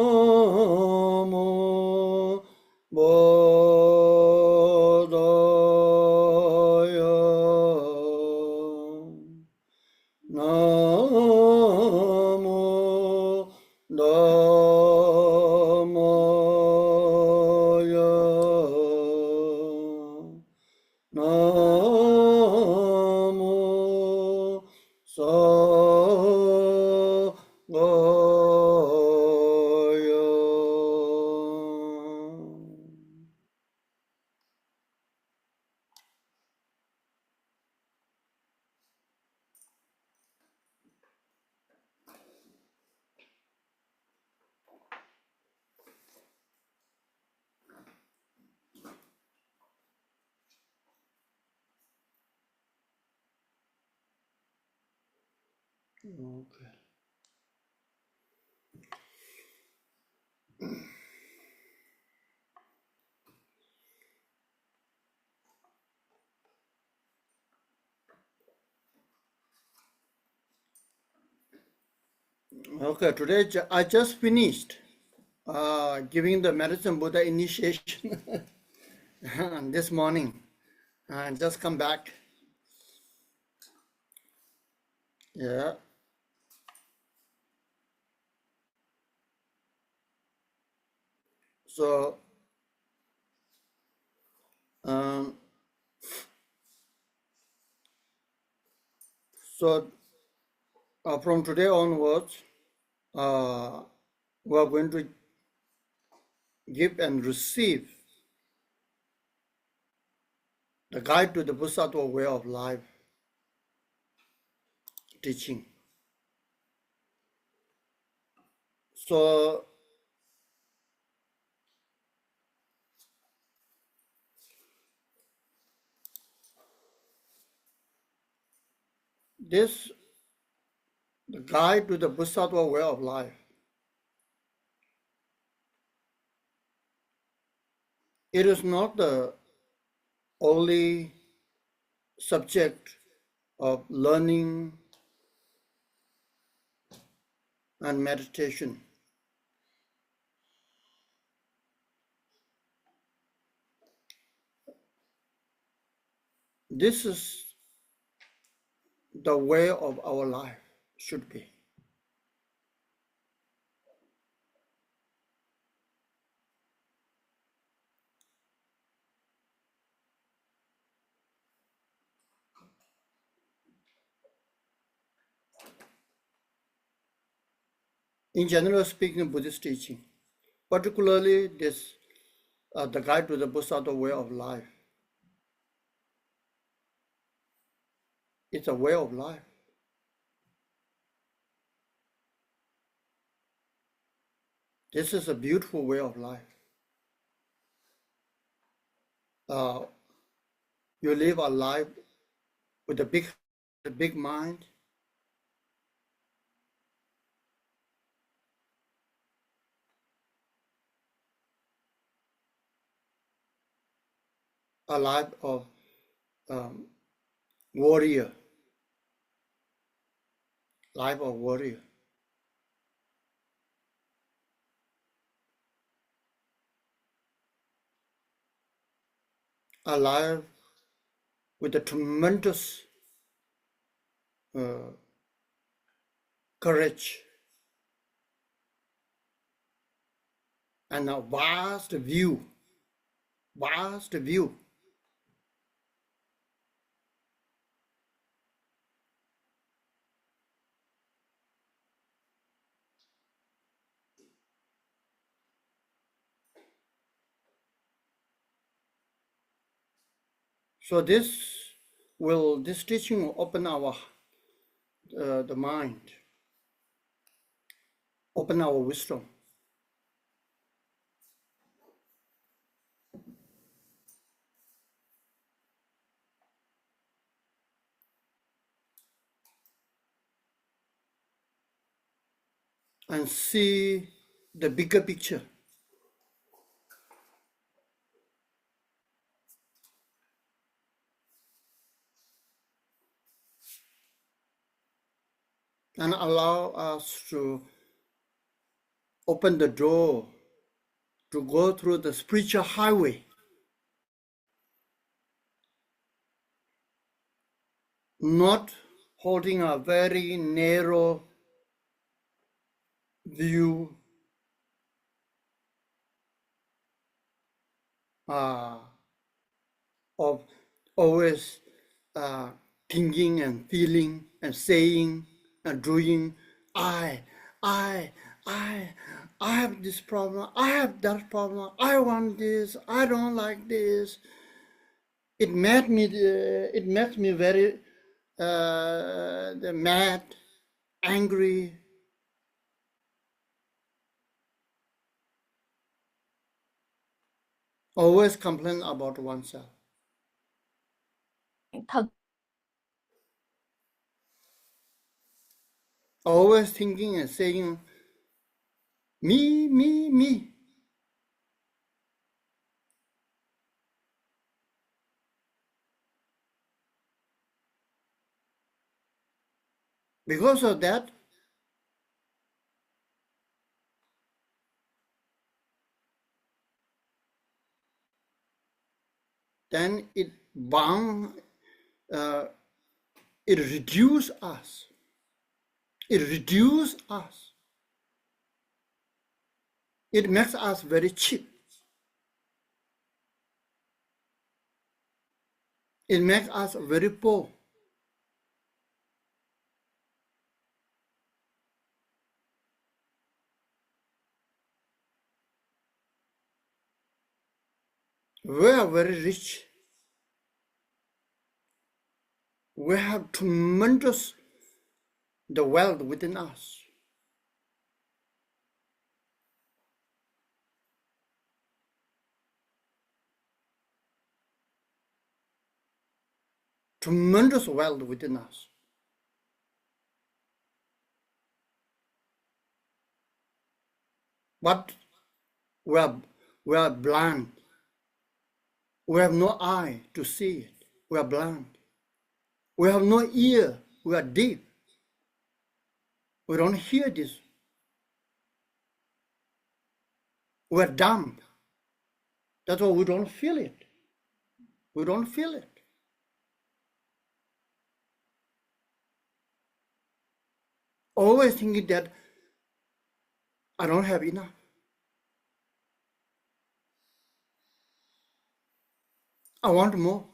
Namo Bodhaya. Namo Dhammaya. Namo Sanghaya. Okay. Okay, today I just finished giving the medicine Buddha initiation this morning. And just come back. Yeah. So um, from today onwards, we are going to give and receive the guide to the Bodhisattva way of life teaching. So this, the guide to the Bodhisattva way of life, it is not the only subject of learning and meditation. This is the way of our life should be. In general speaking, Buddhist teaching, particularly this, the guide to the Bodhisattva way of life, it's a way of life. This is a beautiful way of life. You live a life with a big mind, a life of warrior, life of warrior. A life with a tremendous courage and a vast view. So this teaching will open our the mind, open our wisdom. And see the bigger picture. And allow us to open the door to go through the spiritual highway, not holding a very narrow view, of always thinking and feeling and saying and doing, I, I, I, I have this problem, I have that problem, I want this, I don't like this. It makes me very mad, angry. Always complain about oneself. Thật Always thinking and saying, me, me, me. Because of that, then it bound, it reduces us. It reduces us. It makes us very cheap. It makes us very poor. We are very rich. We have tremendous the wealth within us. Tremendous wealth within us. But we are blind. We have no eye to see it. We are blind. We have no ear. We are deaf. We don't hear this. We are dumb. That's why we don't feel it. We don't feel it. Always thinking that I don't have enough. I want more.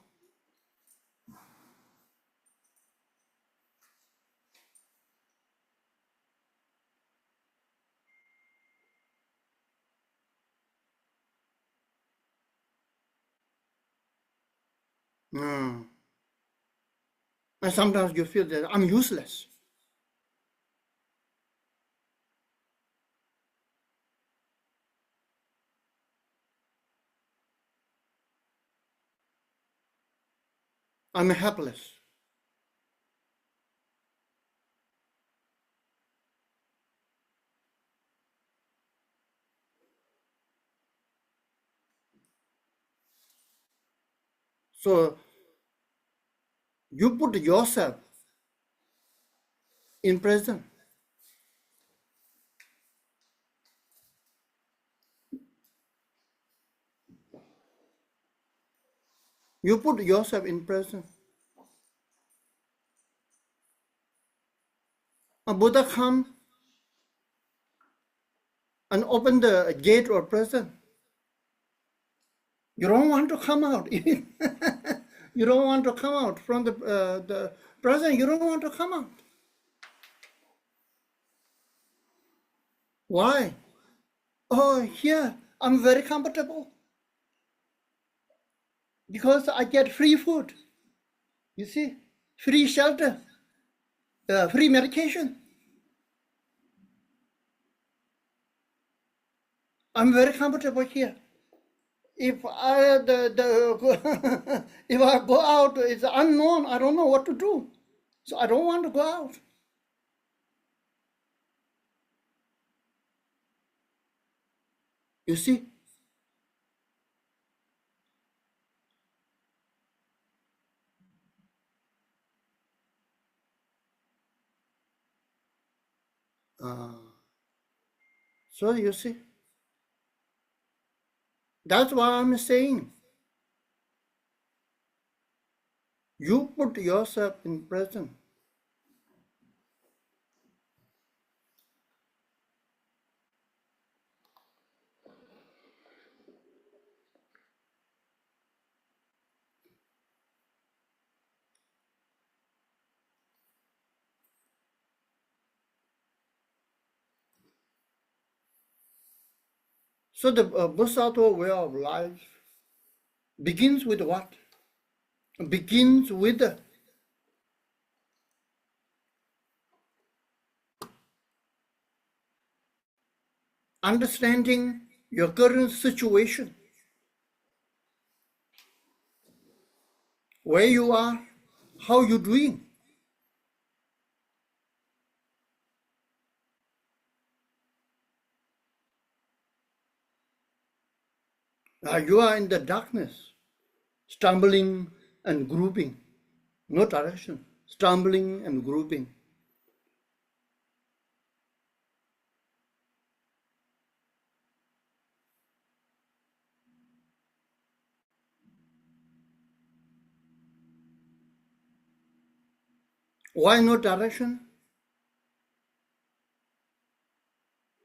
And sometimes you feel that I'm useless. I'm helpless. So you put yourself in present. You put yourself in present. A Buddha come and open the gate or present. You don't want to come out. You don't want to come out from the present. You don't want to come out. Why? Oh, here I'm very comfortable because I get free food. You see, free shelter, free medication. I'm very comfortable here. If I if I go out, it's unknown. I don't know what to do, so I don't want to go out. You see, So you see, that's why I'm saying, you put yourself in present. So the Bodhisattva way of life begins with what? Begins with understanding your current situation, where you are, how you're doing. You are in the darkness, stumbling and groping, no direction, stumbling and groping. Why no direction?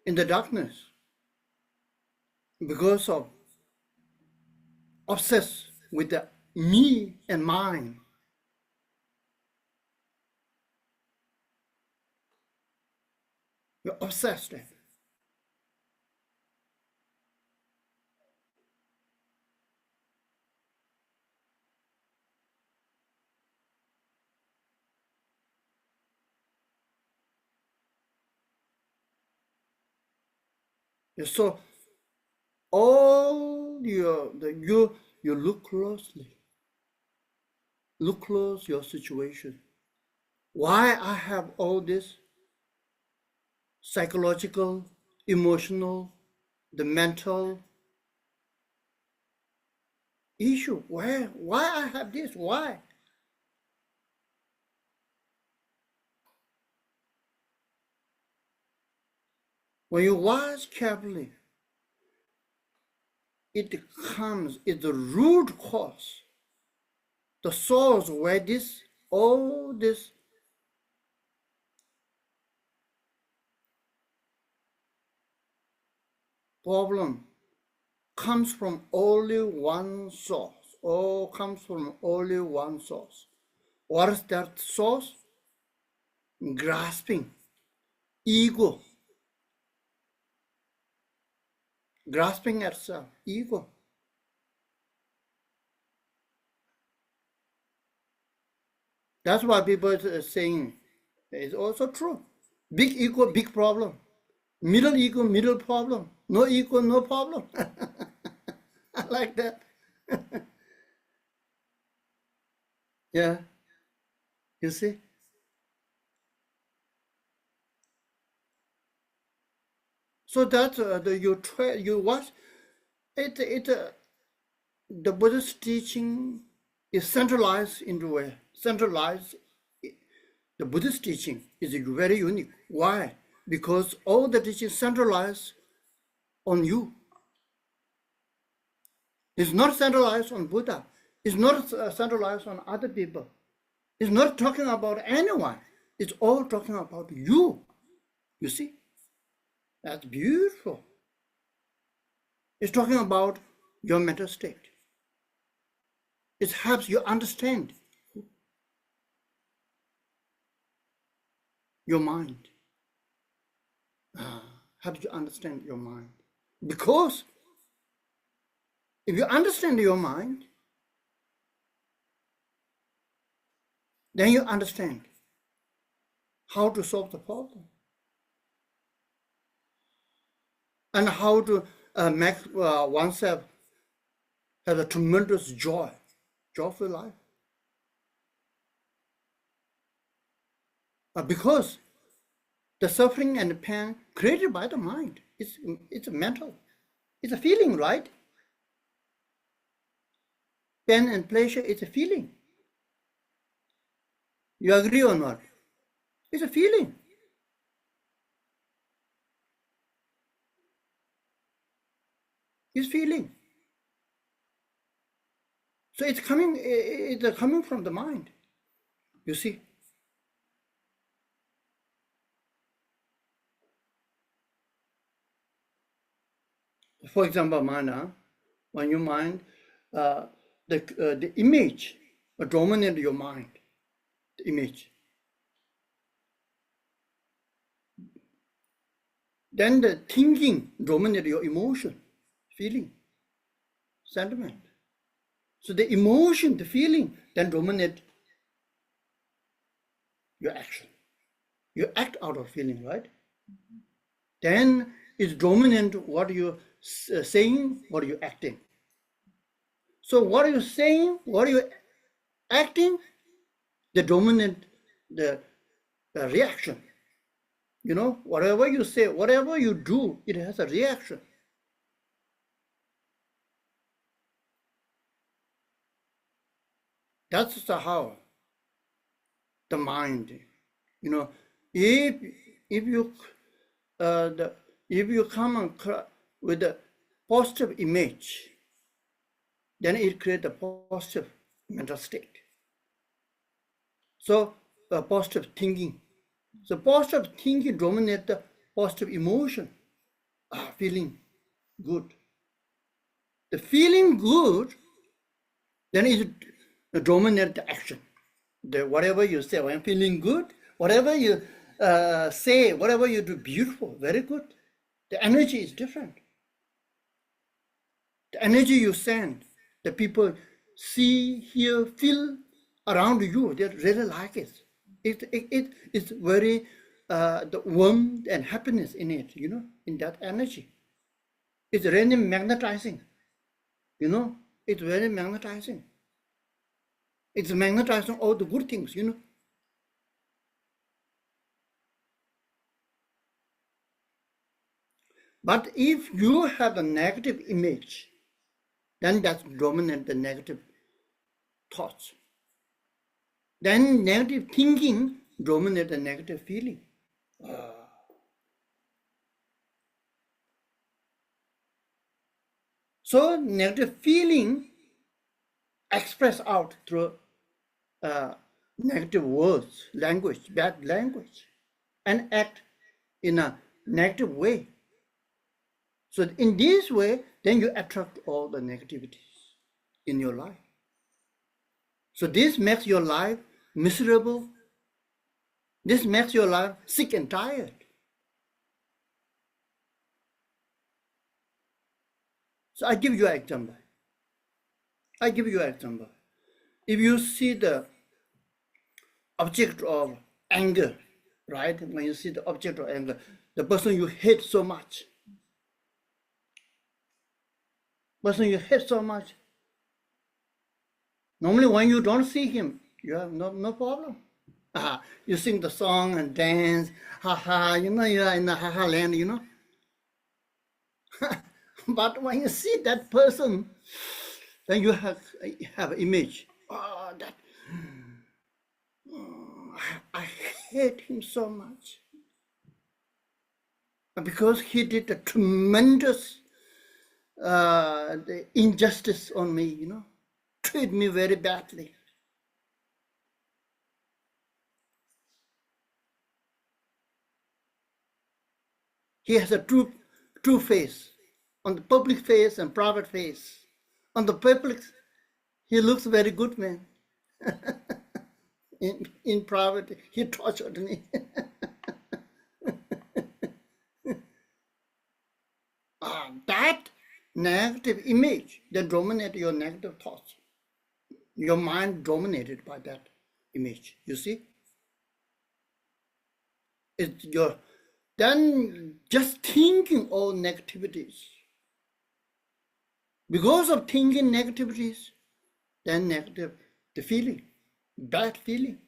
In the darkness, because of obsessed with the me and mine. You're obsessed. So all you look closely, look close your situation. Why I have all this psychological, emotional, the mental issue? Why I have this? Why? When you watch carefully, it's the root cause, the source where all this problem comes from only one source. All comes from only one source. What is that source? Grasping, ego, grasping at self, ego. That's why people are saying it's also true. Big ego, big problem. Middle ego, middle problem. No ego, no problem. I like that. Yeah, you see. So that you watch it. The Buddhist teaching is centralized into a centralized. The Buddhist teaching is very unique. Why? Because all the teaching centralized on you. It's not centralized on Buddha. It's not centralized on other people. It's not talking about anyone. It's all talking about you. You see? That's beautiful. It's talking about your mental state. It helps you understand your mind. Helps you understand your mind. Because if you understand your mind, then you understand how to solve the problem and how to make oneself have a tremendous joy, joyful life. Because the suffering and the pain created by the mind, it's mental. It's a feeling, right? Pain and pleasure is a feeling. You agree or not? It's a feeling. is feeling. So it's coming from the mind, you see. For example, mana, when you mind, the image dominate your mind, the image. Then the thinking dominate your emotion, feeling, sentiment. So the emotion, the feeling, then dominate your action. You act out of feeling, right? Then it's dominant what you're saying, what you're acting. So what are you saying, what are you acting, the dominant, the reaction. You know, whatever you say, whatever you do, it has a reaction. That's how the mind, you know, if you if you come with a positive image, then it creates a positive mental state. So positive thinking. So positive thinking dominates the positive emotion, feeling good. The feeling good, then it dominates the action. Whatever you say, when feeling good, whatever you say, whatever you do, beautiful, very good. The energy is different. The energy you send, the people see, hear, feel around you, they really like it. It's very the warmth and happiness in it, you know, in that energy. It's really magnetizing, you know, it's very magnetizing. It's magnetizing all the good things, you know. But if you have a negative image, then that's dominant the negative thoughts. Then negative thinking dominate the negative feeling. So negative feeling express out through negative words, language, bad language, and act in a negative way. So in this way, then you attract all the negativities in your life. So this makes your life miserable. This makes your life sick and tired. So I give you an example. If you see the object of anger, right? When you see the object of anger, the person you hate so much, normally when you don't see him, you have no problem. You sing the song and dance, you know, you're in the land, you know. But when you see that person, then you have an image. I hate him so much. Because he did a tremendous injustice on me, you know, treat me very badly. He has a true face, on the public face and private face. On the public, he looks very good man. In private, he tortured me. That negative image that dominates your negative thoughts. Your mind dominated by that image, you see? It's then just thinking all negativities. Because of thinking negativities, then negative, the feeling, bad feeling.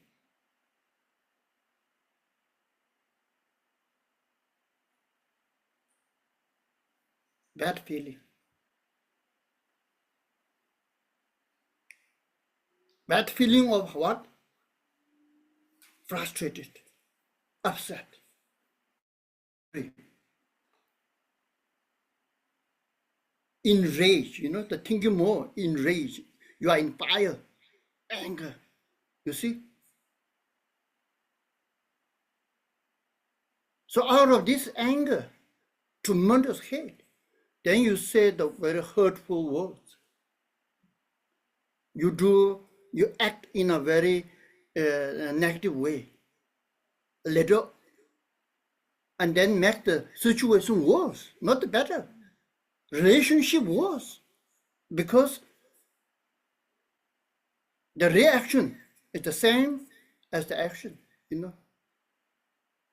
Bad feeling. Bad feeling of what? Frustrated, upset. in rage, the thinking more in rage. You are in fire, anger. You see? So out of this anger, tremendous hate, then you say the very hurtful words. You act in a very negative way, later, and then make the situation worse, not better. Relationship worse, because the reaction is the same as the action,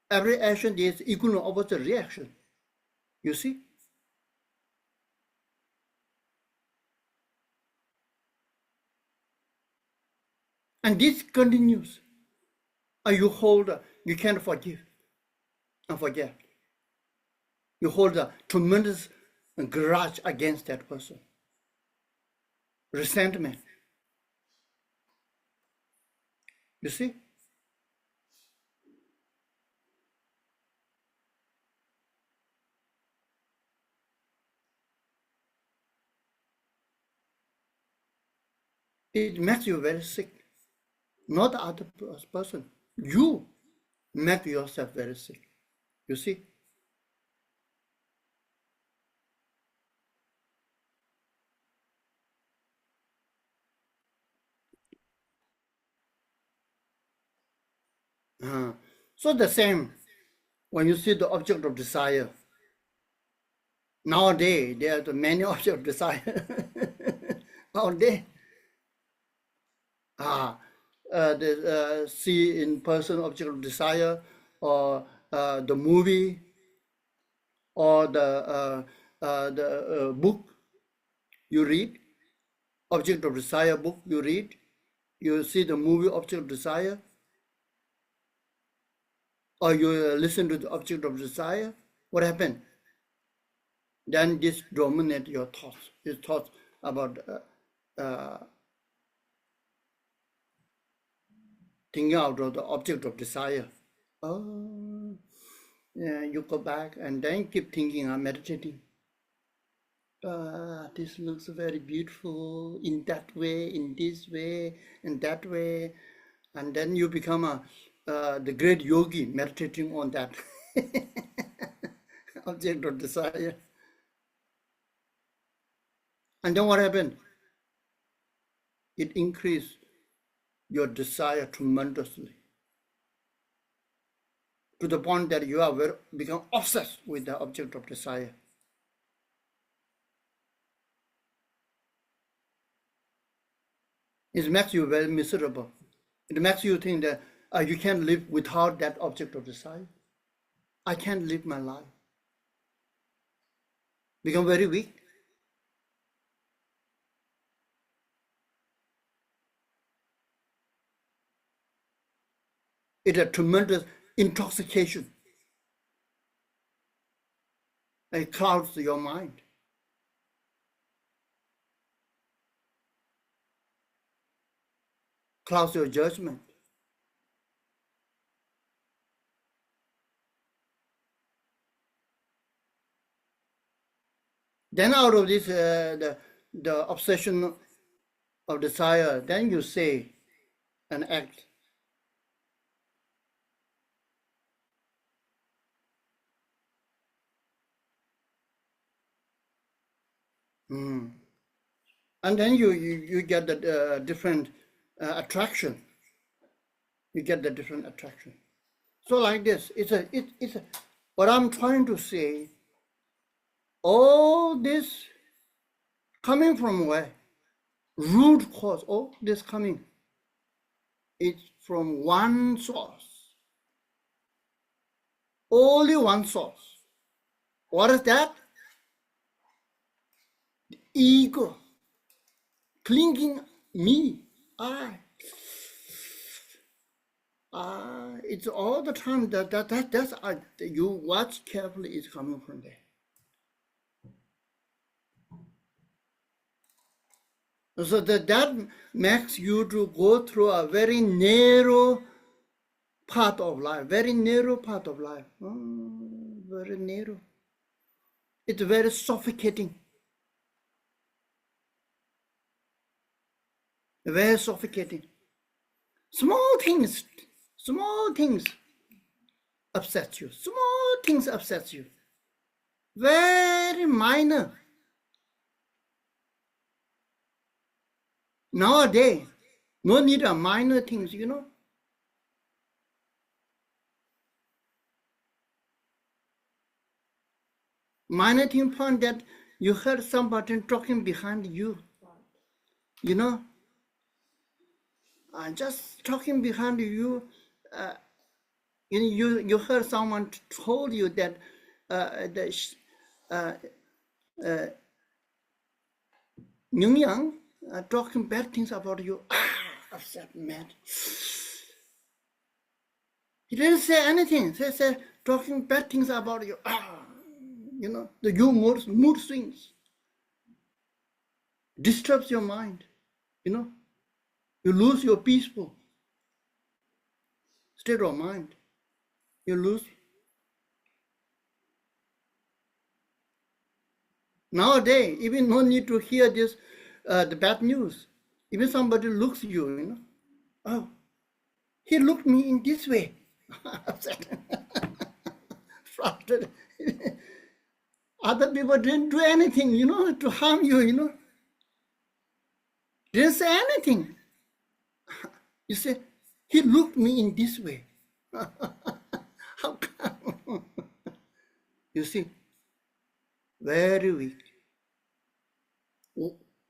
Every action is equal to opposite reaction, you see? And this continues. And you can't forgive and forget. You hold a tremendous grudge against that person. Resentment. You see? It makes you very sick. Not the other person. You make yourself very sick. You see? So the same when you see the object of desire. Nowadays, there are many objects of desire. Nowadays, see in person object of desire, or the movie, or the book you read, object of desire book you read, you see the movie object of desire, or you listen to the object of desire, what happened? Then this dominates your thoughts. Your thoughts about thinking out of the object of desire. Oh, yeah, you go back and then keep thinking and meditating. This looks very beautiful in that way, in this way, in that way. And then you become the great yogi meditating on that object of desire. And then what happened? It increased your desire tremendously, to the point that you are become obsessed with the object of desire. It makes you very miserable. It makes you think that you can't live without that object of desire. I can't live my life. Become very weak. It's a tremendous intoxication. It clouds your mind. Clouds your judgment. Then out of this, the obsession of desire, then you say and act. And then you get the different attraction. You get the different attraction. So like this, it's a what I'm trying to say. All this coming from where? Root cause. All this coming. It's from one source. Only one source. What is that? Ego, clinging me, it's all the time that's you watch carefully, it's coming from there. So that makes you to go through a very narrow path of life, very narrow path of life, very narrow. It's very suffocating. very suffocating. Small things upset you. Small things upset you. Very minor. Nowadays, no need of minor things, you know. Minor thing point that you heard somebody talking behind you. You know, just talking behind you. You heard someone told you that Nyung Yang talking bad things about you. Upset, mad. He didn't say anything. He said talking bad things about you. You know, the mood swings. Disturbs your mind. You know, you lose your peaceful state of mind. You lose. Nowadays, even no need to hear this, the bad news. Even somebody looks you, you know. Oh, he looked me in this way. Upset. Frustrated. Other people didn't do anything, you know, to harm you, you know. Didn't say anything. You say, he looked me in this way. How come? You see, very weak.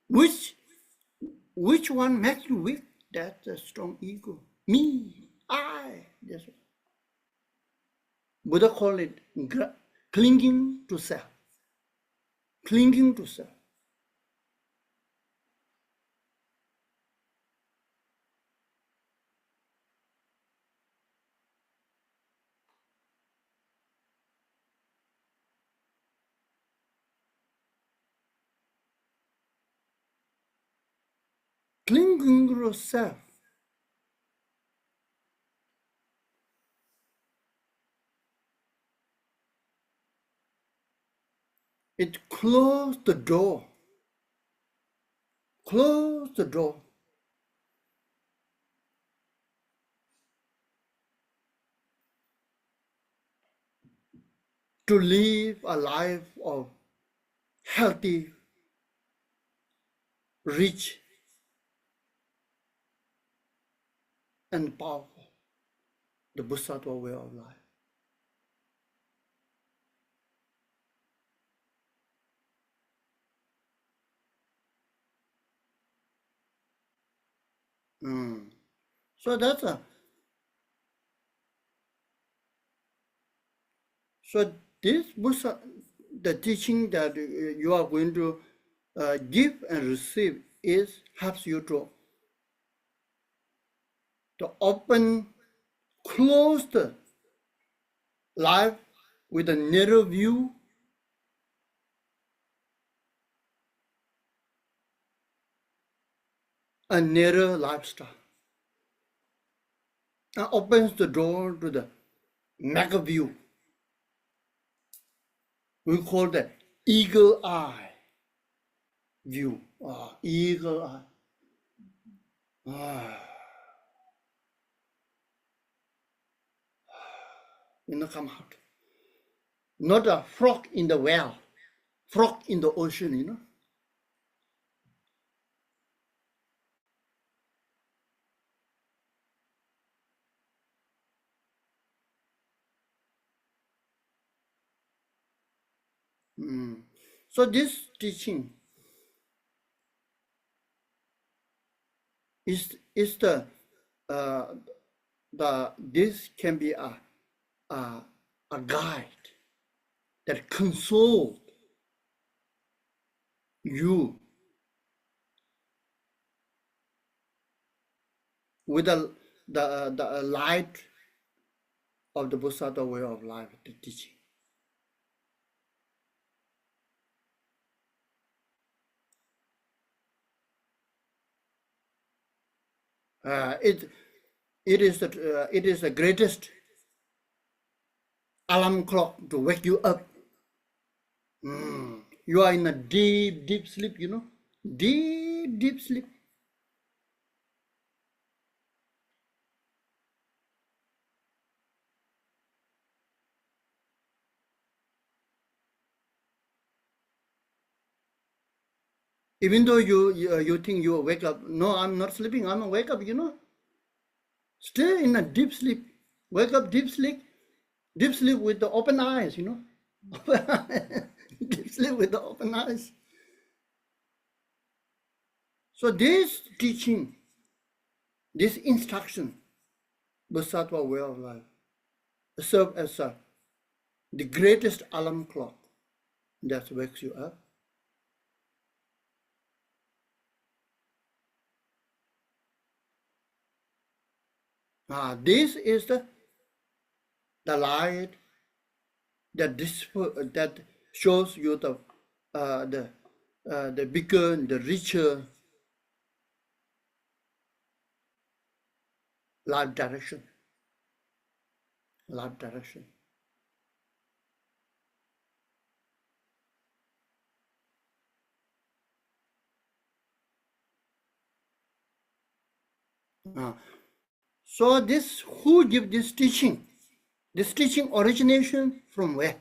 Which one makes you weak? That's a strong ego. Me, I. That's what Buddha called it clinging to self. Clinging to self. Clinging to self. It closed the door. Close the door. To live a life of healthy, rich, and powerful. The Bodhisattva way of life. So that's so this Buddha, the teaching that you are going to give and receive helps you to open, close the life with a narrow view, a narrow lifestyle. And opens the door to the mega view. We call that eagle eye view. Eagle eye. Come out. Not a frog in the well, frog in the ocean, you know. So this teaching is this can be a guide that consoles you with the light of the Bodhisattva way of life, the teaching. It is the greatest alarm clock to wake you up. You are in a deep sleep, you know, deep sleep. Even though you think you wake up, no, I'm not sleeping, I'm wake up, Stay in a deep sleep. Wake up deep sleep with the open eyes, Deep sleep with the open eyes. So this teaching, this instruction, Bodhisattva way of life, serve as the greatest alarm clock that wakes you up. This is the light that shows you the bigger, the richer life direction. Life direction. So this, who give this teaching? This teaching origination from where?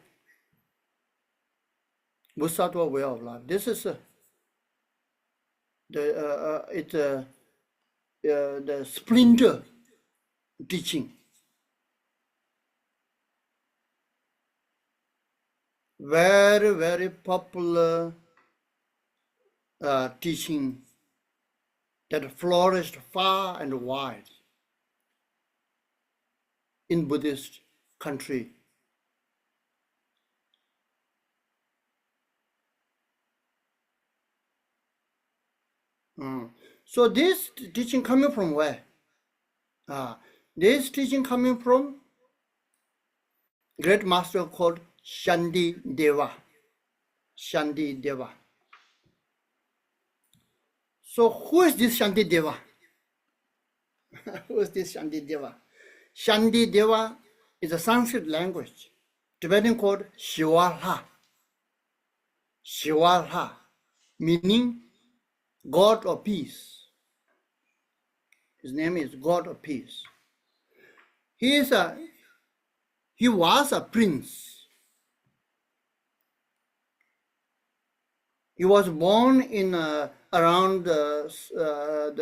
Bodhisattva way of life. This is the splinter teaching. Very, very popular teaching that flourished far and wide in Buddhist country. So this teaching coming from where? This teaching coming from great master called Shanti Deva. Shanti Deva. So who is this Shanti Deva? Who is this Shanti Deva? Shanti Deva is a Sanskrit language, Tibetan called Shivalha. Shivalha, meaning God of peace. His name is God of peace. He was a prince. He was born in around the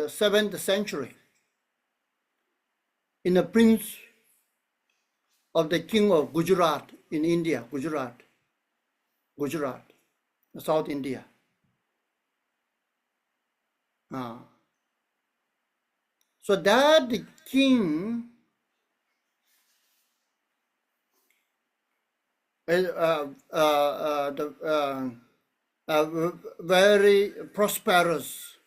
7th century in a prince of the king of Gujarat in India, Gujarat, South India. So that the king very prosperous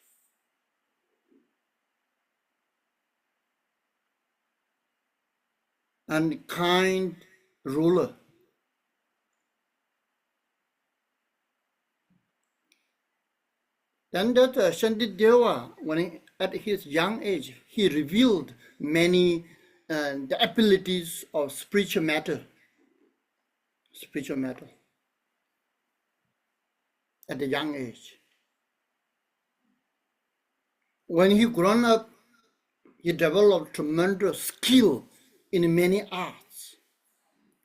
and kind ruler. Then that Shantideva, at his young age, he revealed many the abilities of spiritual matter. At a young age. When he grown up, he developed tremendous skill in many arts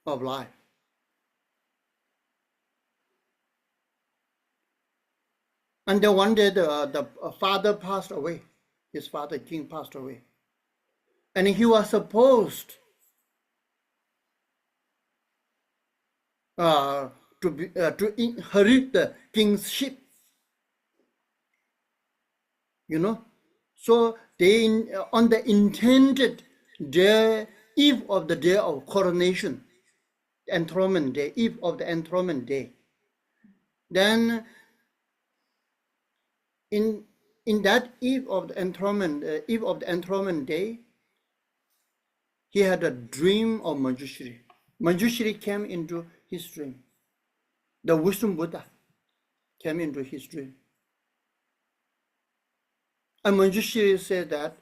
of life. And then one day the father passed away. His father, king, passed away. And he was supposed to inherit the kingship. So they, on the intended day, eve of the day of coronation, enthronement day, eve of the enthronement day, then in that eve of the enthronement day, he had a dream of Manjushri. Manjushri came into his dream. The wisdom Buddha came into his dream. And Manjushri said that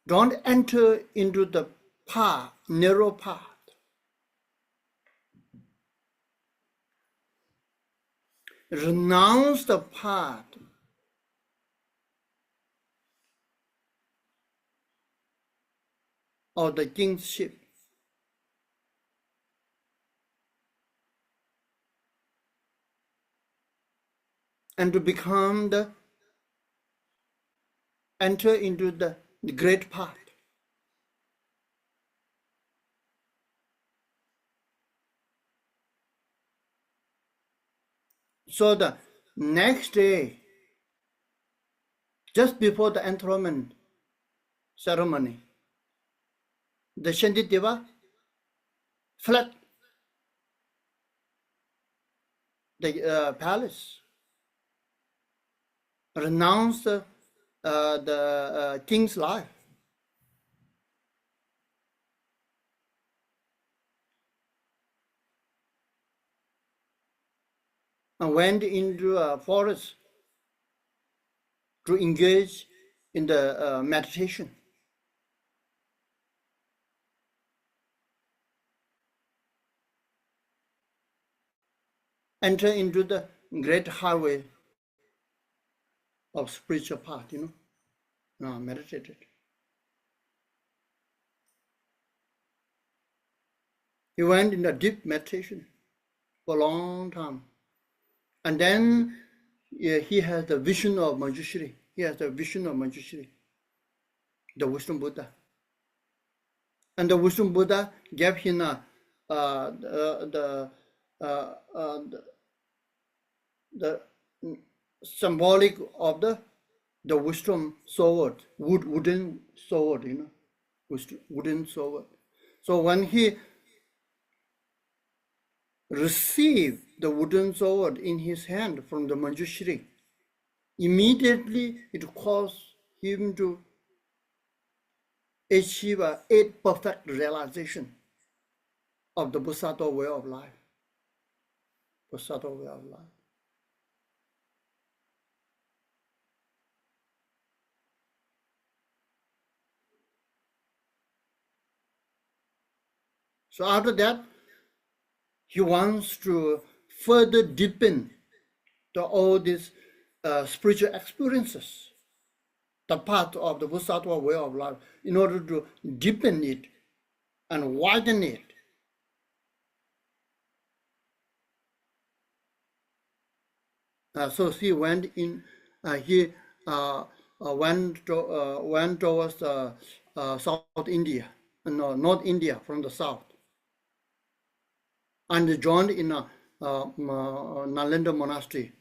don't enter into the path, narrow path. Renounce the path. of the kingship. And to enter into the great path. So the next day, just before the enthronement ceremony, the Shandideva fled the palace, renounced the king's life, and went into a forest to engage in the meditation. Enter into the great highway of spiritual path, meditated. He went in a deep meditation for a long time. And then he has the vision of Manjushri. He has the vision of Manjushri, the wisdom Buddha. And the wisdom Buddha gave him the symbolic of the wisdom sword, wooden sword, wooden sword. So when he received the wooden sword in his hand from the Manjushri, immediately it caused him to achieve a perfect realization of the Bodhisattva way of life. Bodhisattva way of life. So after that, he wants to further deepen all these spiritual experiences, the path of the Bodhisattva way of life, in order to deepen it and widen it. So he went in. He went towards South India, North India from the south, and joined in Nalanda Monastery,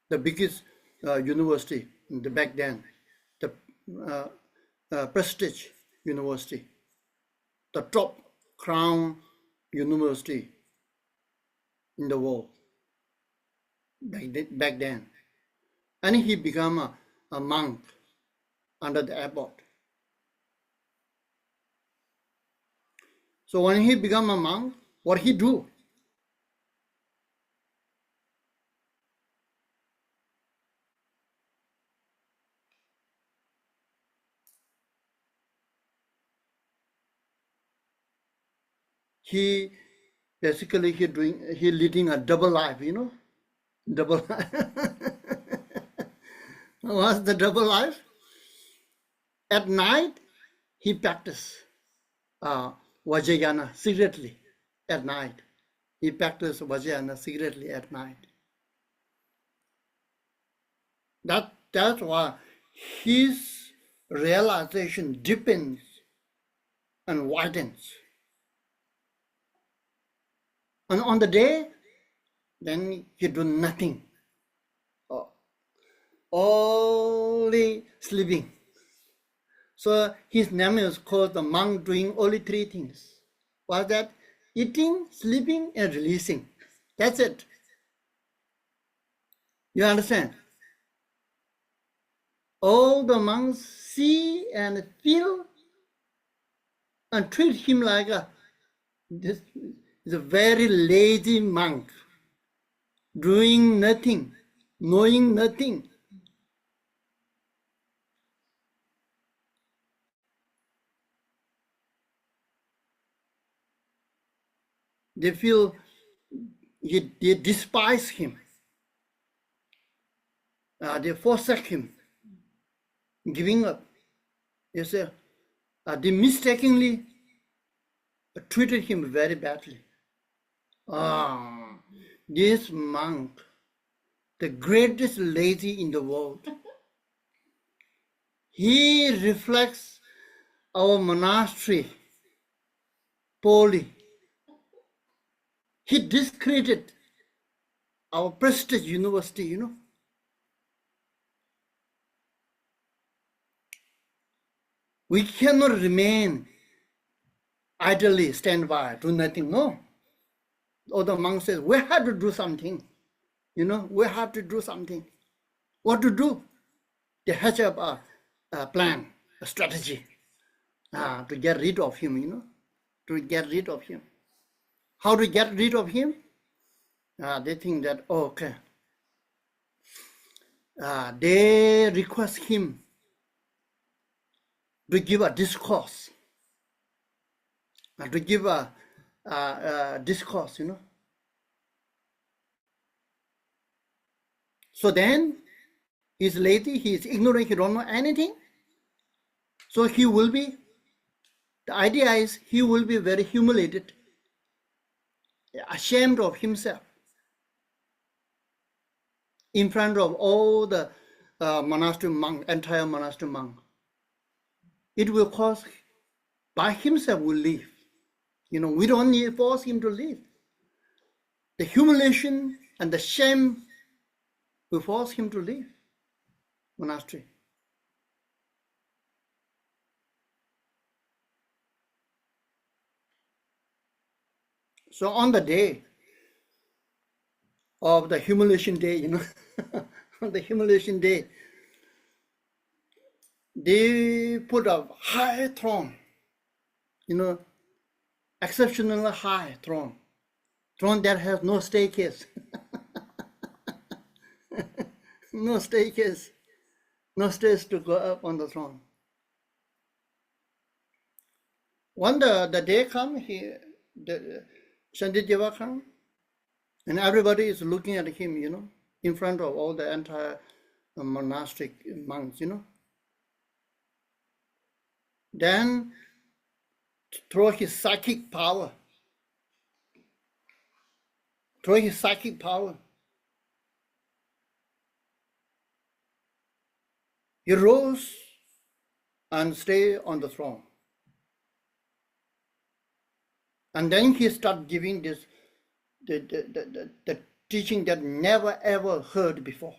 the biggest university back then, the prestige university, the top crown university in the world back then. And he became a monk under the abbot. So when he became a monk, what he do? He basically he leading a double life, double life. What's the double life? At night, he practiced Vajrayana secretly at night. He practiced Vajrayana secretly at night. That's why his realization deepens and widens. And on the day, then he do nothing, only sleeping. So his name is called the monk doing only three things. Was that eating, sleeping, and releasing? That's it. You understand? All the monks see and feel and treat him like this is a very lazy monk, doing nothing, knowing nothing. They feel they despise him. They forsake him, giving up. They say, they mistakenly treated him very badly. This monk, the greatest lazy in the world, he reflects our monastery poorly. He discredited our prestigious university, you know. We cannot remain idly stand by, do nothing, no. Or the monk says, we have to do something, you know, we have to do something. What to do? They hatch up a plan, a strategy to get rid of him, you know, to get rid of him. How to get rid of him? They think that, okay, they request him to give a discourse, discourse, you know. So then he's lazy, he's ignorant, he don't know anything. So he will be, the idea is he will be very humiliated, ashamed of himself in front of all the monastery monk, entire monastery monk. It will cause, by himself will leave. You know, we don't need to force him to leave. The humiliation and the shame will force him to leave monastery. So on the day of the humiliation day, you know, on the humiliation day, they put a high throne, you know, exceptionally high throne that has no staircase, no staircase, no stairs to go up on the throne. When the day comes, the Shantideva comes, and everybody is looking at him, you know, in front of all the entire monastic monks, you know. Then, through his psychic power, he rose and stayed on the throne. And then he started giving this, the teaching that never ever heard before.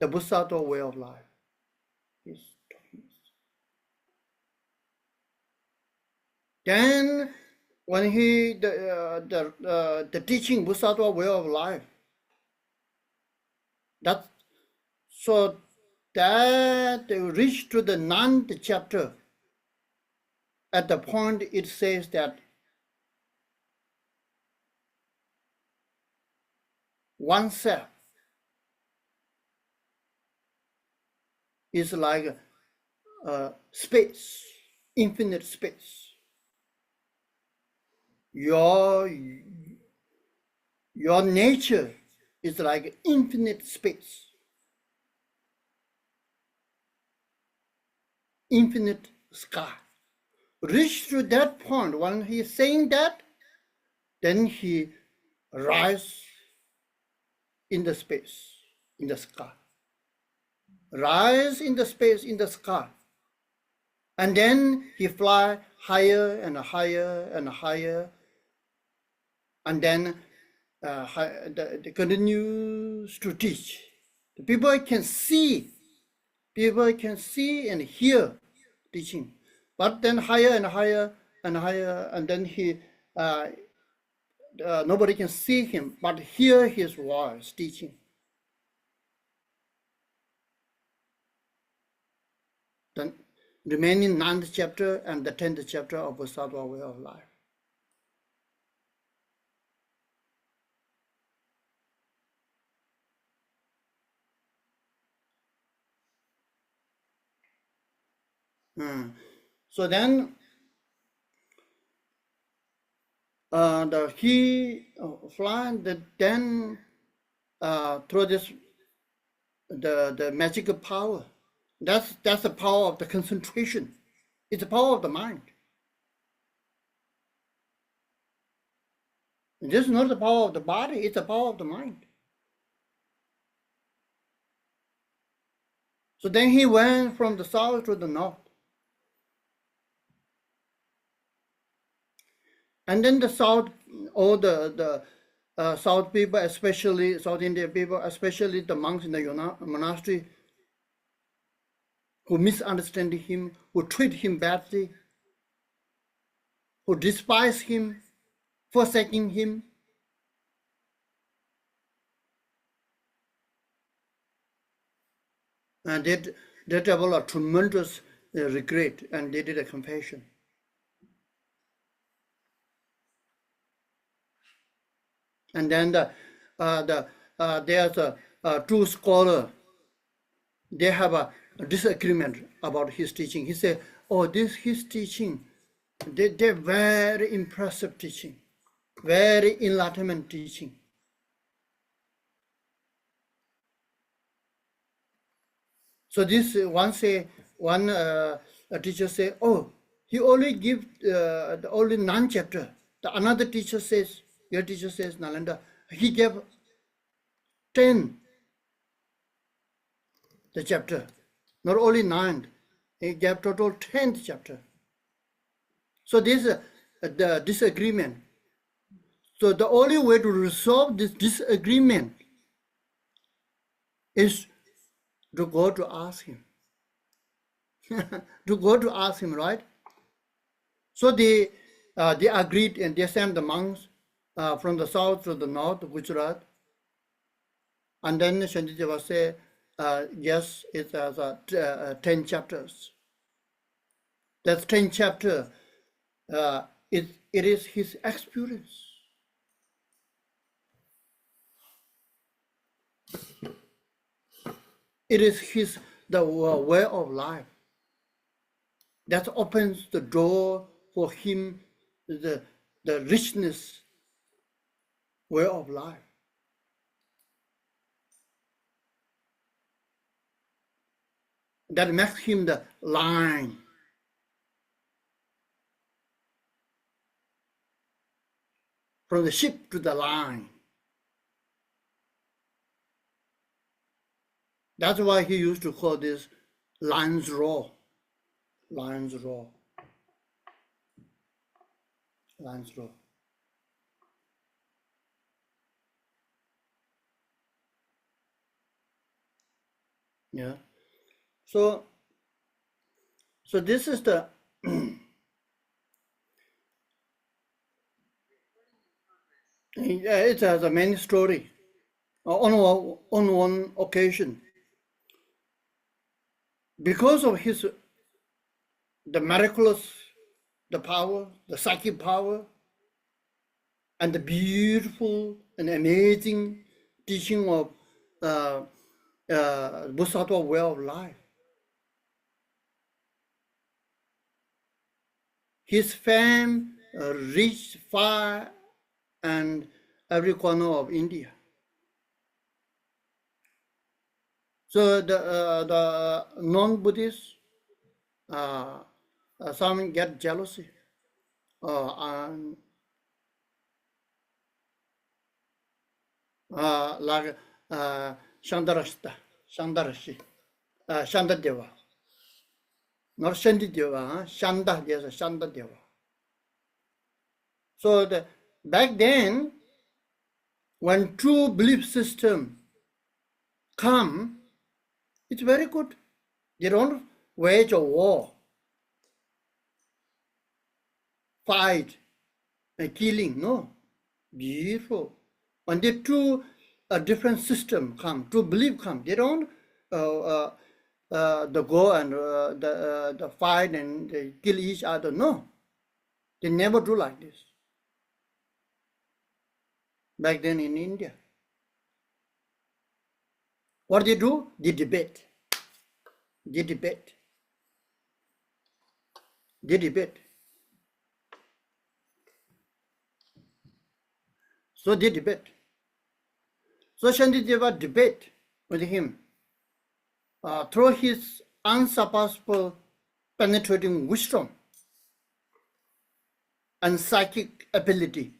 The Bodhisattva way of life. Then, when the teaching Bodhisattva way of life, that they reached to the 9th chapter. At the point it says that oneself is like space, infinite space. Your nature is like infinite space, infinite sky. Reach to that point, when he's saying that, then he rises in the space, in the sky. Rise in the space, in the sky. And then he fly higher and higher and higher. And then they continues to teach. The people can see and hear teaching. But then higher and higher and higher, and then he nobody can see him, but hear his voice teaching. Then remaining 9th chapter and the 10th chapter of Bodhisattva way of life. So then he fly then through this the magical power. That's the power of the concentration. It's the power of the mind. This is not the power of the body, it's the power of the mind. So then he went from the south to the north. And then the south, all the south people, especially South Indian people, especially the monks in the monastery, who misunderstand him, who treat him badly, who despise him, forsaking him. And they developed a tremendous regret, and they did a confession. And then there's two scholars. They have a disagreement about his teaching. He said, "Oh, his teaching, they're very impressive teaching, very enlightenment teaching." So this one teacher say, "Oh, he only give only 9 chapter." The another teacher says, your teacher says, Nalanda, he gave 10 the chapter, not only 9. He gave total 10th chapter. So this is the disagreement. So the only way to resolve this disagreement is to go to ask him. To go to ask him, right? So they agreed, and they sent the monks from the south to the north, Gujarat. And then Shanditjava said, yes, it has 10 chapters. That's 10 chapters. It is his experience. It is the way of life that opens the door for him, the richness way of life. That makes him the line. From the ship to the line. That's why he used to call this lion's roar. Lion's roar. Lion's roar. Yeah. So this is the it has a many story. On one occasion, because of the miraculous, the power, the psychic power, and the beautiful and amazing teaching of Bodhisattva way of life, his fame reached far and every corner of India. So the non-Buddhists, some get jealousy, and like Shandarashi, Shandadeva, not Shandideva, Shanda, there's a Shandadeva. So back then, when true belief system come, it's very good. They don't wage a war, fight, and killing. No, beautiful. When the true different system come, true belief come, they don't go and the fight and they kill each other. No, they never do like this. Back then in India, what they do? They debate. They debate. They debate. So they debate. So Shandideva debate with him through his unsurpassable penetrating wisdom and psychic ability.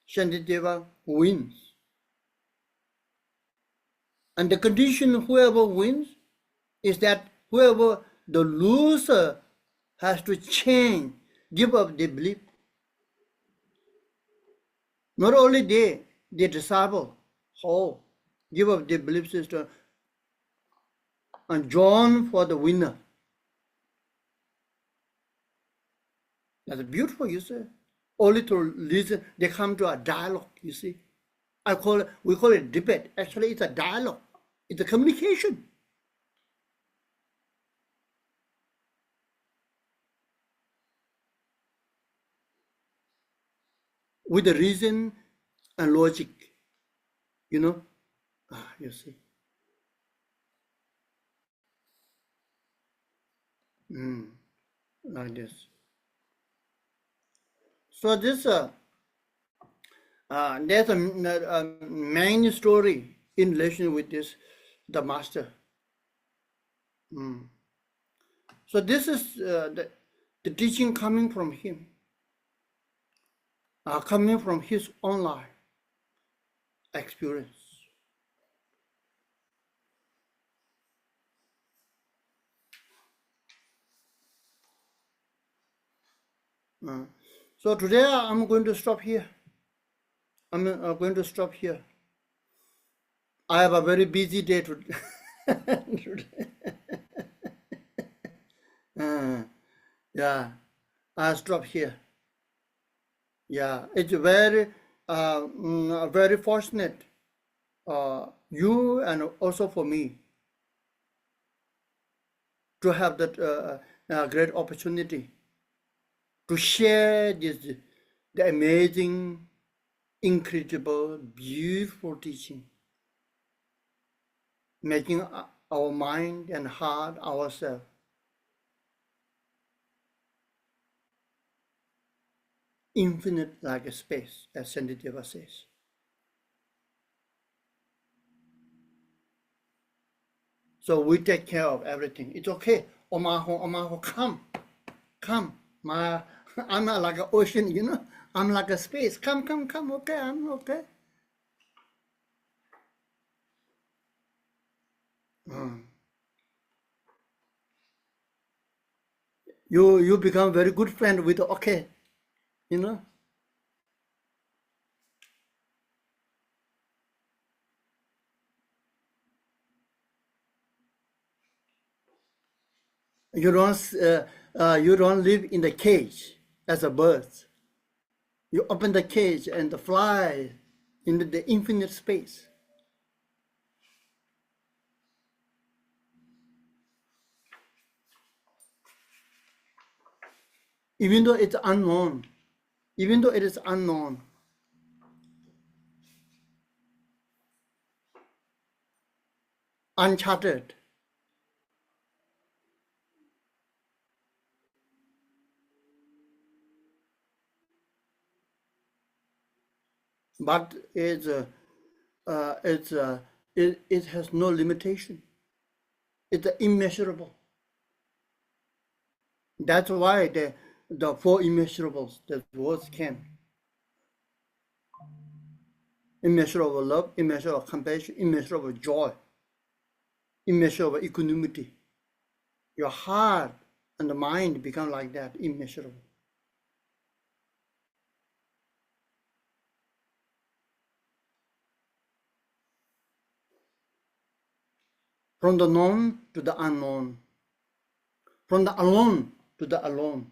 Shantideva wins. And the condition whoever wins is that whoever the loser has to change, give up the belief. Not only they, the disciple, give up the belief system and join for the winner. That's beautiful, you see. Only to listen, they come to a dialogue, you see. We call it debate. Actually, it's a dialogue. It's a communication. With the reason and logic, you know. You see. Like this. So this, there's a main story in relation with this, the master. So this is the teaching coming from him, coming from his own life experience. So today I'm going to stop here. I'm going to stop here. I have a very busy day today. Yeah, I'll stop here. Yeah, it's very, very fortunate, you and also for me, to have that great opportunity to share the amazing, incredible, beautiful teaching, making our mind and heart ourselves infinite like a space, as Shantideva says. So we take care of everything. It's okay. Omaho, come. I'm not like an ocean, you know. I'm like a space. Come. Okay, I'm okay. You become very good friend with okay, you know. You don't live in the cage as a bird. You open the cage and fly into the infinite space. Even though it's unknown, even though it is unknown, uncharted, but it has no limitation. It's immeasurable. That's why the four immeasurables, the words came. Immeasurable love, immeasurable compassion, immeasurable joy, immeasurable equanimity. Your heart and the mind become like that, immeasurable. From the known to the unknown, from the alone to the alone.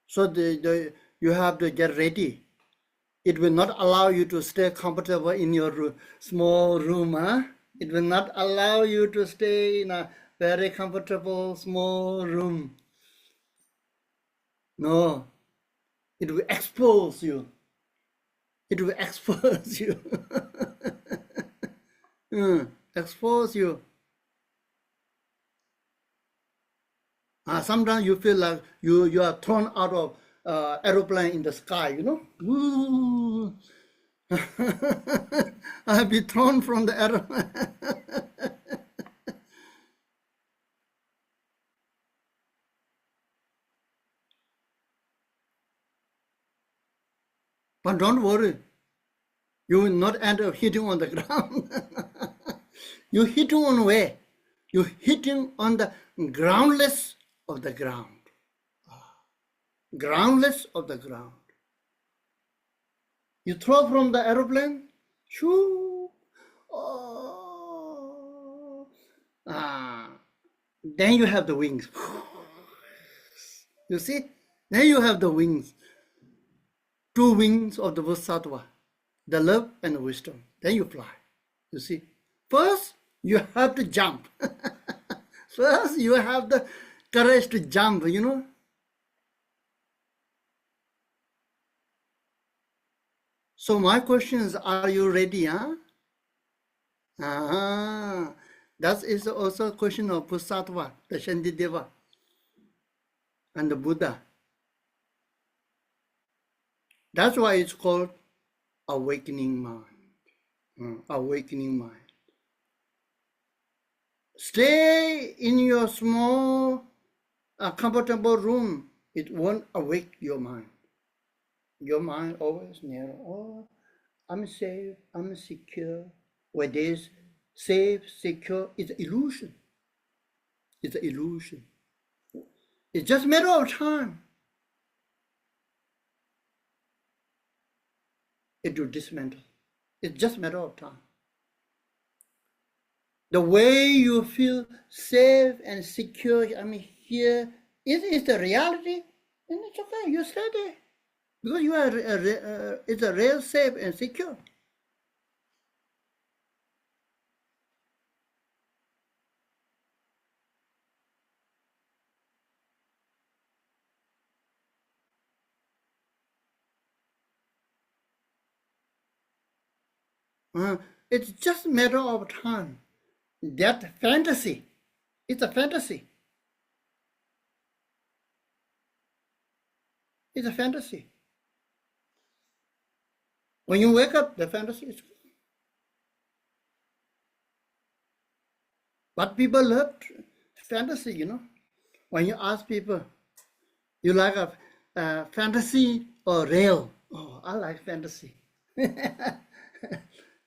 So you have to get ready. It will not allow you to stay comfortable in your small room. It will not allow you to stay in a very comfortable small room. No, it will expose you. It will expose you. Expose you. Sometimes you feel like you are thrown out of aeroplane in the sky, you know. I'll be thrown from the aeroplane. But don't worry, you will not end up hitting on the ground. You hitting on where? You hitting on the groundless of the ground. Groundless of the ground. You throw from the aeroplane, shoo, oh, then you have the wings. You see? Then you have the wings. Two wings of the Bodhisattva, the love and the wisdom. Then you fly. You see? First, you have to jump. First, you have the courage to jump, you know? So my question is, are you ready, huh? That is also a question of Bodhisattva, the Shantideva, and the Buddha. That's why it's called awakening mind. Awakening mind. Stay in your small, comfortable room. It won't awake your mind. Your mind always narrow. Oh, I'm safe, I'm secure. Where there's safe, secure, it's an illusion. It's an illusion. It's just a matter of time. It will dismantle. It's just a matter of time. The way you feel safe and secure, here, is the reality, and it's okay, you stay there. Because you are, it's a real safe and secure. It's just a matter of time. That fantasy, it's a fantasy. It's a fantasy. When you wake up, the fantasy is gone. But people love fantasy, you know. When you ask people, you like a fantasy or real? Oh, I like fantasy.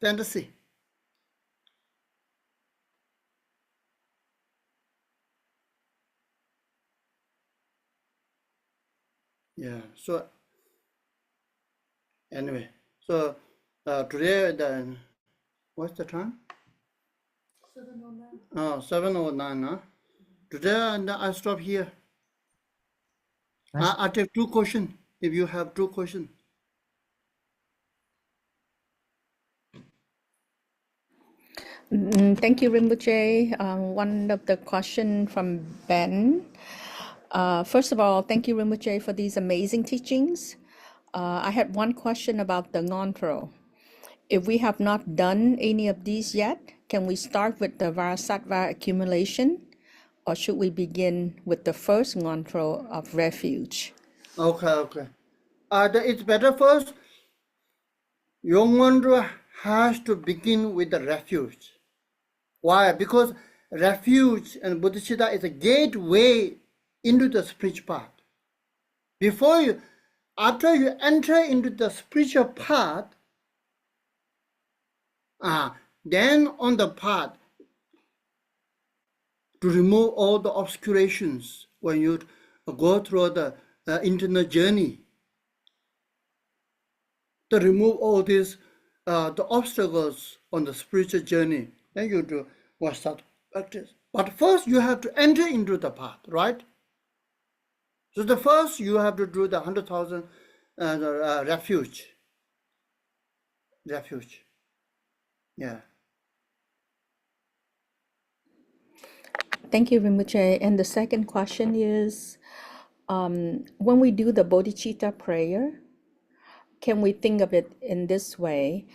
Fantasy. Yeah, so anyway, so today, what's the time? 7:09. Oh, 7:09, huh? Today I stop here. I take two questions, if you have two questions. Thank you, Rinpoche. One of the question from Ben. First of all, thank you, Rinpoche, for these amazing teachings. I had one question about the Ngantro. If we have not done any of these yet, can we start with the Varasattva accumulation, or should we begin with the first Ngantro of refuge? Okay. It's better first. Yongandra has to begin with the refuge. Why? Because refuge and Bodhisattva is a gateway into the spiritual path. After you enter into the spiritual path, then on the path to remove all the obscurations when you go through the internal journey, to remove all these the obstacles on the spiritual journey, then you do start practice. But first you have to enter into the path, right? So the first you have to do the 100,000 refuge. Yeah. Thank you, Rinpoche. And the second question is, when we do the Bodhicitta prayer, can we think of it in this way,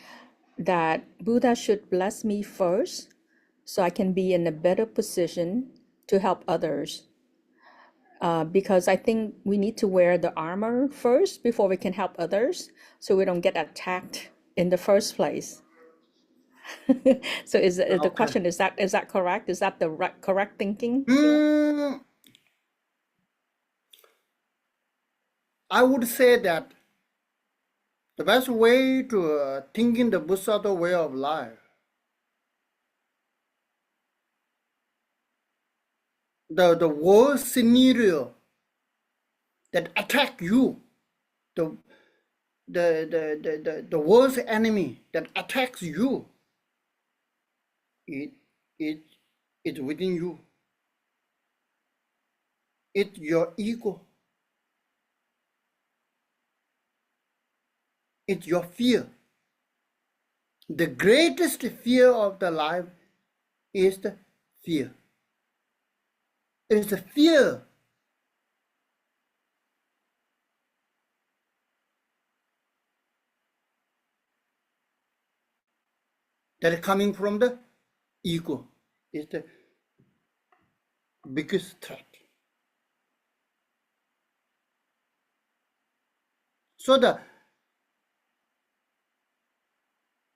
that Buddha should bless me first so I can be in a better position to help others? Because I think we need to wear the armor first before we can help others, so we don't get attacked in the first place. So is the Okay. question, is that correct? Is that the correct thinking? I would say that the best way to think in the Bodhisattva way of life, the worst scenario that attack you, the the worst enemy that attacks you, it it it's within you. It's your ego. It's your fear. The greatest fear of the life is the fear. It's the fear that is coming from the ego. Is the biggest threat. So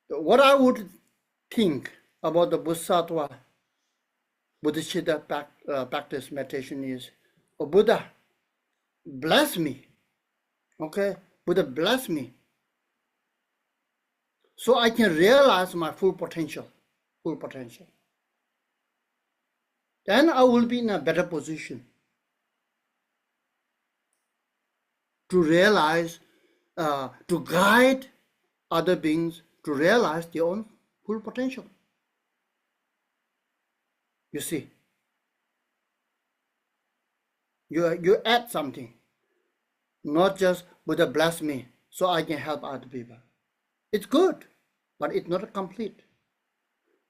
what I would think about the Bodhisattva, Bodhisattva practice meditation is, oh Buddha, bless me. Okay, Buddha, bless me, so I can realize my full potential. Then I will be in a better position to realize, to guide other beings to realize their own full potential. You see, you add something, not just Buddha bless me so I can help other people. It's good, but it's not complete.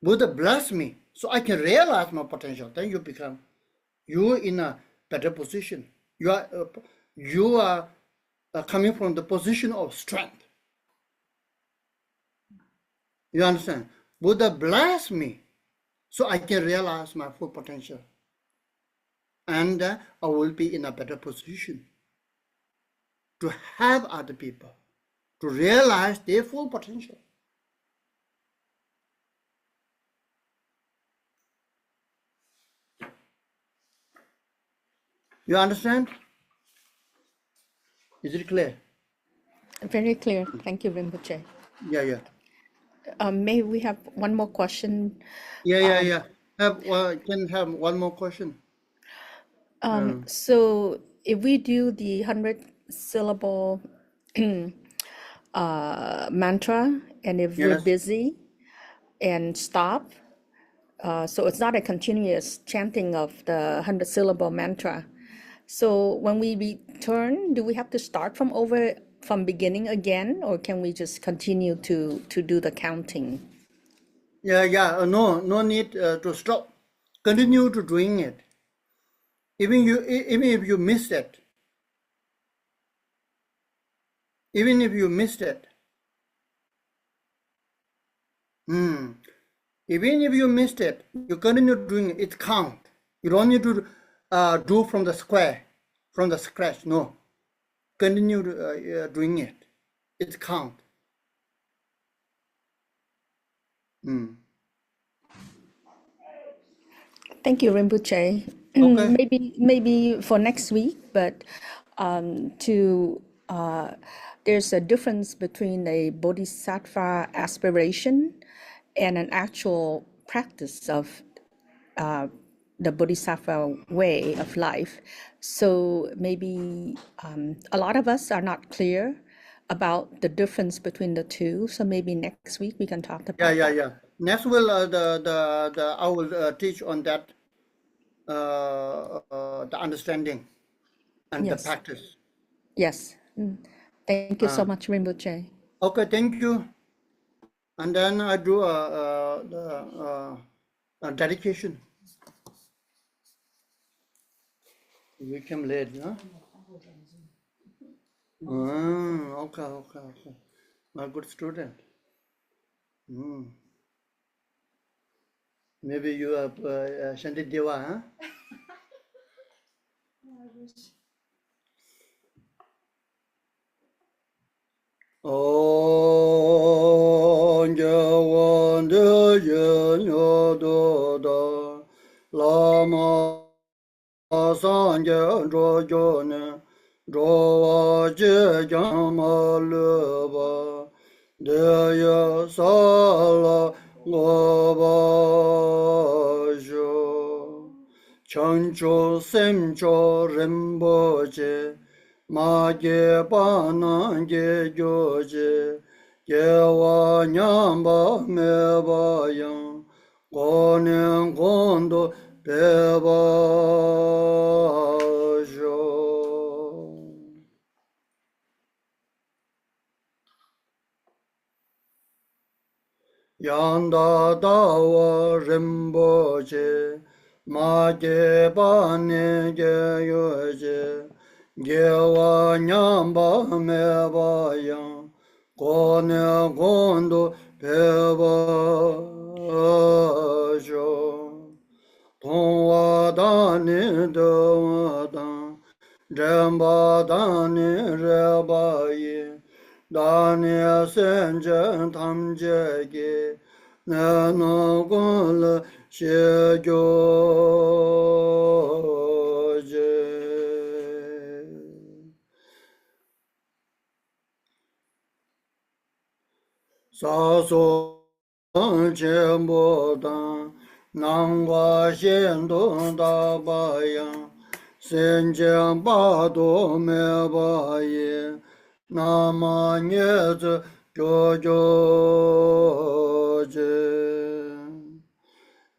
Buddha bless me so I can realize my potential. Then you're in a better position. You are coming from the position of strength. You understand? Buddha bless me so I can realize my full potential. And I will be in a better position to help other people to realize their full potential. You understand? Is it clear? Very clear. Thank you, Rinpoche. Yeah. May we have one more question? Yeah. Can have one more question. So if we do the 100-syllable mantra, and if we're Yes. busy and stop, so it's not a continuous chanting of the 100-syllable mantra. So when we return, do we have to start from beginning again, or can we just continue to do the counting? Yeah. No need to stop. Continue to doing it. Even if you missed it. Even if you missed it. Even if you missed it, you continue doing it. It count. You don't need to do from the square, from the scratch. No. Continue doing it. It count. Thank you, Rinpoche. Okay. Maybe for next week, but there's a difference between a bodhisattva aspiration and an actual practice of the bodhisattva way of life. So maybe a lot of us are not clear about the difference between the two. So maybe next week we can talk about that. Yeah. Next will I will teach on that the understanding and the Yes. practice. Yes. Thank you so much, Rinpoche. Okay, thank you. And then I do a dedication. We came late, huh? Okay. A good student. Maybe you are Shanti Deva, huh? Oh. jone, roa je jama leba, deya sala goba jo. Chancho semcho rimboje, ma ge pa na ge joje, ge wa nyamba me ba yang, go ne gondo pe ba jo. Yanda dawa rimboche, ma ge ba ne ge yoje, ge wa nyamba me ba yang, go ne gondo pe ba jo. Tong wa da ni de wa da, ren ba da ni re ba yi, da ni sen je tam je ge, ne no gu le xie gyo je. Sa so chen bo dan, nang gua xian dong da ba yang, sen jiang ba do me ba ye, na ma nye zi jo jo je.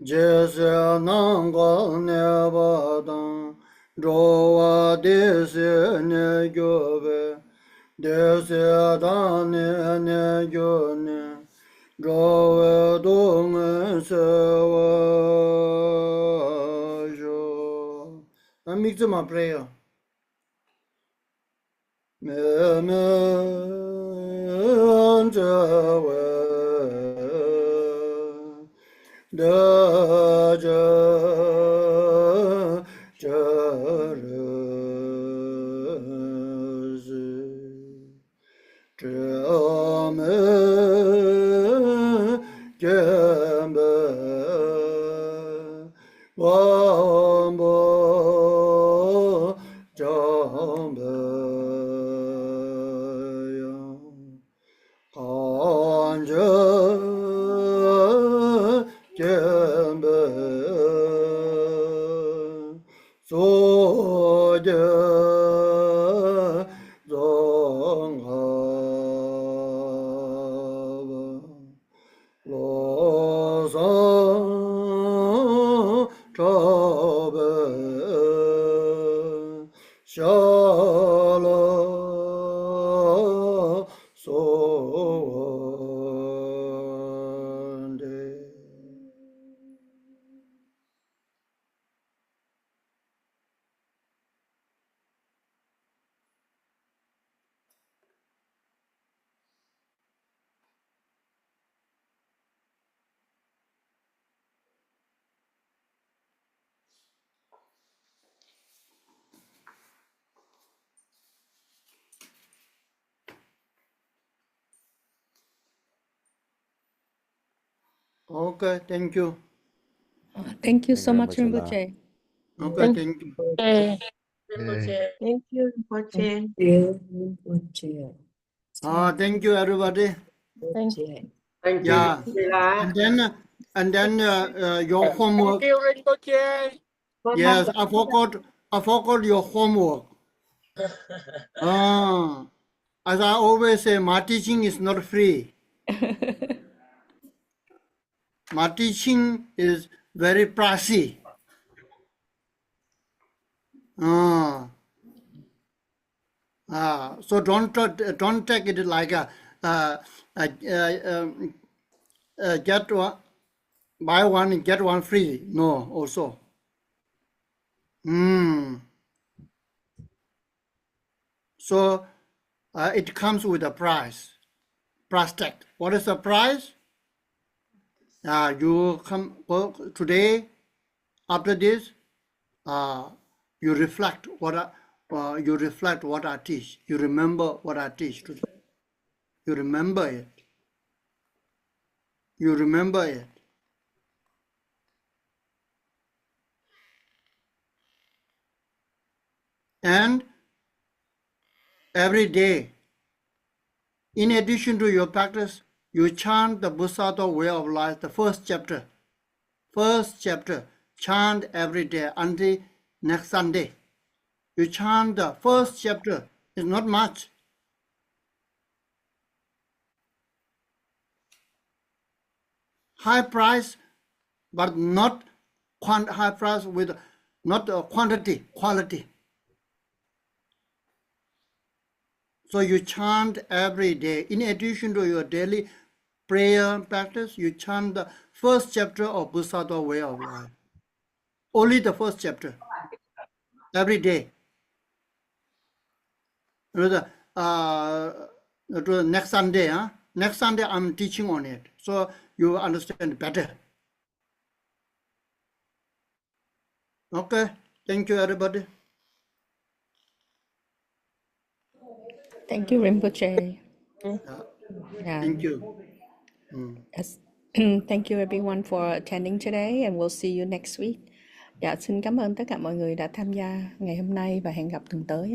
Je se nang gua ne ba dan, zhou wa de se ne gyo be, de se da ne gyo ne, zhou we dong se wa jo. That makes my prayer. Me me je we, de je re zi. Me gembe wambo jambe anje gembe so dong lo san cha be sha la so de. Okay, thank you. Thank you so very much, much, Allah. Rinpoche. Okay, thank you. Okay. Thank you, Rinpoche. Thank you, everybody. Thank Thank you, Yeah, Bismillah. and then your homework. you, Rinpoche. Yes, I forgot your homework. As I always say, my teaching is not free. My teaching is very pricey. So don't take it like a get one, buy one and get one free. No, also. So it comes with a price tag. What is the price? You come today. After this, you reflect what I teach. You remember what I teach today. You remember it. You remember it. And every day, in addition to your practice, you chant the Bodhisattva way of life, the first chapter. First chapter, chant every day until next Sunday. You chant the first chapter. It's not much. High price, but not high price with not quantity, quality. So you chant every day. In addition to your daily prayer practice, you chant the first chapter of Bodhisattva way of life. Only the first chapter. Every day. Next Sunday, next Sunday I'm teaching on it. So you understand better. Okay. Thank you, everybody. Thank you, Rinpoche. Yeah. Yeah. Thank you. Yes. Thank you everyone for attending today and we'll see you next week. Dạ, xin cảm ơn tất cả mọi người đã tham gia ngày hôm nay và hẹn gặp tuần tới.